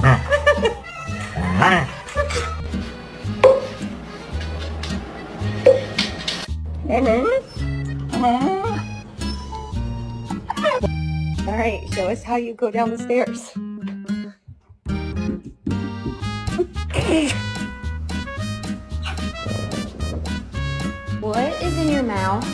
All right, show us how you go down the stairs. What is in your mouth?